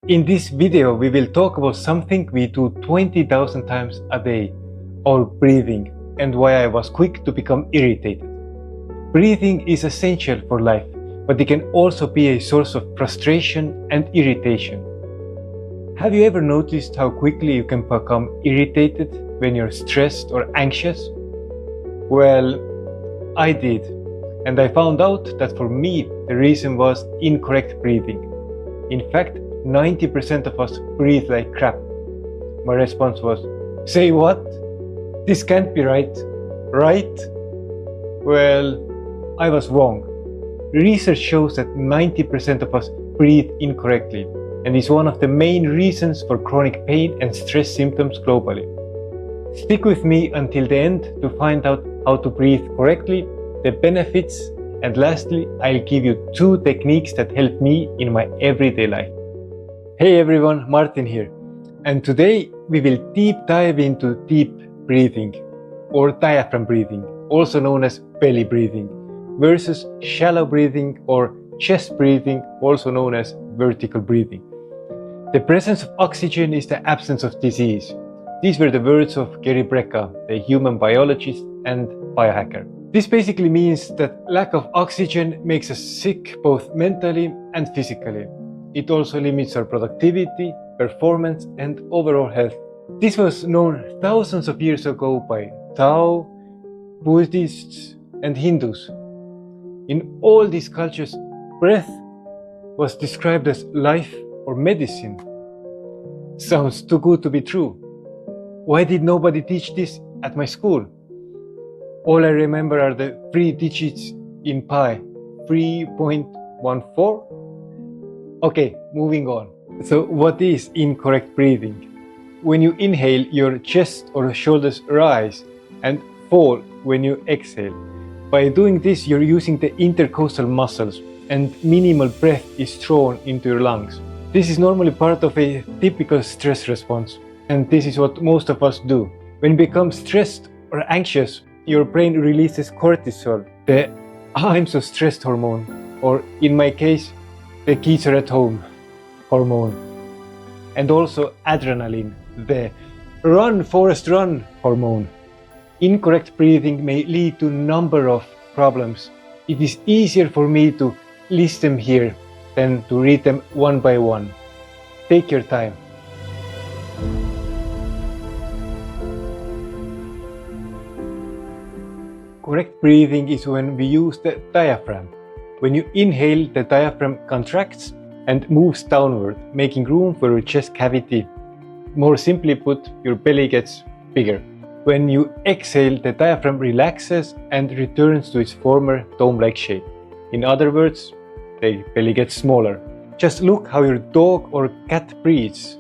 In this video, we will talk about something we do 20,000 times a day, our breathing, and why I was quick to become irritated. Breathing is essential for life, but it can also be a source of frustration and irritation. Have you ever noticed how quickly you can become irritated when you're stressed or anxious? Well, I did, and I found out that for me, the reason was incorrect breathing. In fact, 90% of us breathe like crap. My response was, "Say what? This can't be right, right?" Well, I was wrong. Research shows that 90% of us breathe incorrectly, and is one of the main reasons for chronic pain and stress symptoms globally. Stick with me until the end to find out how to breathe correctly, the benefits, and lastly, I'll give you 2 techniques that help me in my everyday life. Hey everyone, Martin here, and today we will deep dive into deep breathing, or diaphragm breathing, also known as belly breathing, versus shallow breathing or chest breathing, also known as vertical breathing. The presence of oxygen is the absence of disease. These were the words of Gary Brecka, a human biologist and biohacker. This basically means that lack of oxygen makes us sick both mentally and physically. It also limits our productivity, performance, and overall health. This was known thousands of years ago by Tao, Buddhists, and Hindus. In all these cultures, breath was described as life or medicine. Sounds too good to be true. Why did nobody teach this at my school? All I remember are the 3 digits in pi, 3.14. Okay, moving on. So what is incorrect breathing? When you inhale, your chest or shoulders rise and fall when you exhale. By doing this, you're using the intercostal muscles and minimal breath is thrown into your lungs. This is normally part of a typical stress response, and this is what most of us do. When you become stressed or anxious, your brain releases cortisol, the "I'm so stressed" hormone, or in my case, the kids are at home hormone, and also adrenaline, the "run Forrest run" hormone. Incorrect breathing may lead to a number of problems. It is easier for me to list them here than to read them one by one. Take your time. Correct breathing is when we use the diaphragm. When you inhale, the diaphragm contracts and moves downward, making room for your chest cavity. More simply put, your belly gets bigger. When you exhale, the diaphragm relaxes and returns to its former dome-like shape. In other words, the belly gets smaller. Just look how your dog or cat breathes.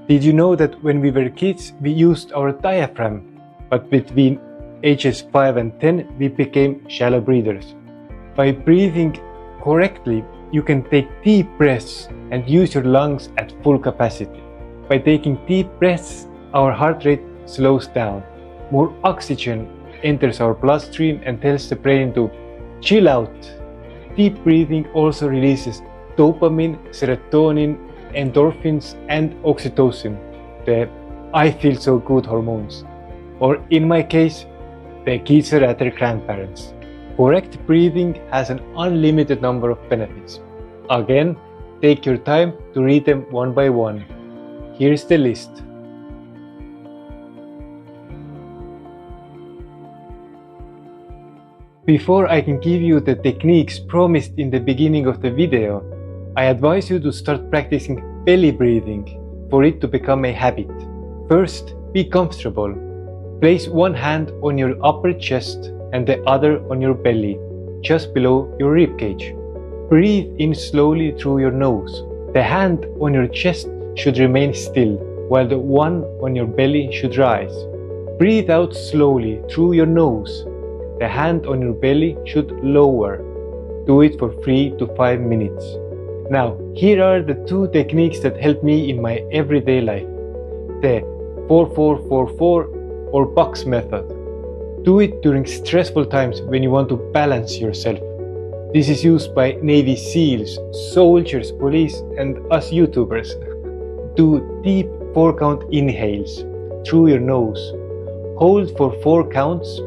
Did you know that when we were kids, we used our diaphragm, but between ages 5 and 10, we became shallow breathers. By breathing correctly, you can take deep breaths and use your lungs at full capacity. By taking deep breaths, our heart rate slows down. More oxygen enters our bloodstream and tells the brain to chill out. Deep breathing also releases dopamine, serotonin, endorphins, and oxytocin, the "I feel so good" hormones. Or in my case, the kids are at their grandparents. Correct breathing has an unlimited number of benefits. Again, take your time to read them one by one. Here's the list. Before I can give you the techniques promised in the beginning of the video, I advise you to start practicing belly breathing for it to become a habit. First, be comfortable. Place one hand on your upper chest and the other on your belly, just below your ribcage. Breathe in slowly through your nose. The hand on your chest should remain still, while the one on your belly should rise. Breathe out slowly through your nose. The hand on your belly should lower. Do it for 3 to 5 minutes. Now, here are the 2 techniques that help me in my everyday life. The 4-4-4-4 or box method. Do it during stressful times when you want to balance yourself. This is used by Navy SEALs, soldiers, police, and us YouTubers. Do deep 4-count inhales through your nose. Hold for 4 counts.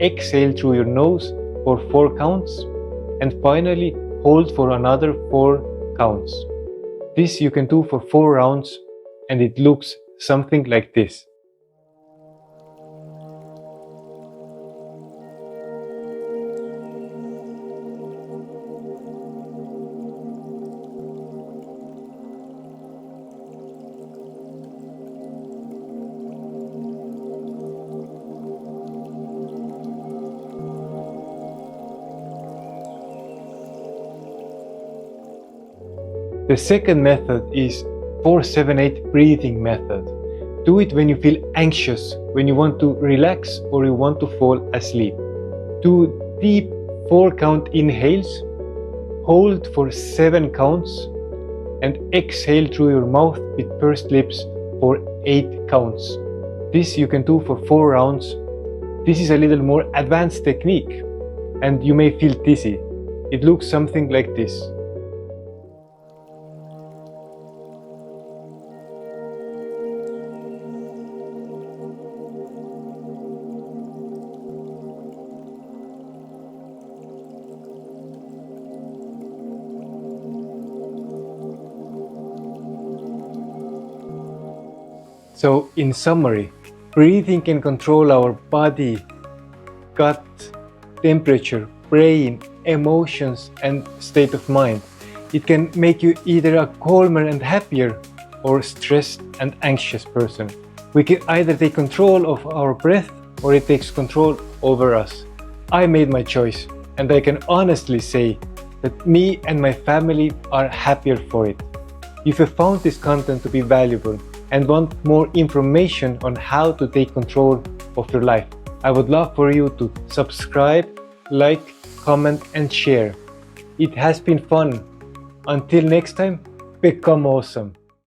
Exhale through your nose for 4 counts. And finally, hold for another 4 counts. This you can do for 4 rounds, and it looks something like this. The second method is 4-7-8 breathing method. Do it when you feel anxious, when you want to relax or you want to fall asleep. Do deep 4-count inhales, hold for 7 counts, and exhale through your mouth with pursed lips for 8 counts. This you can do for 4 rounds. This is a little more advanced technique, and you may feel dizzy. It looks something like this. So, in summary, breathing can control our body, gut, temperature, brain, emotions, and state of mind. It can make you either a calmer and happier or stressed and anxious person. We can either take control of our breath or it takes control over us. I made my choice, and I can honestly say that me and my family are happier for it. If you found this content to be valuable and want more information on how to take control of your life, I would love for you to subscribe, like, comment, and share. It has been fun. Until next time, become awesome.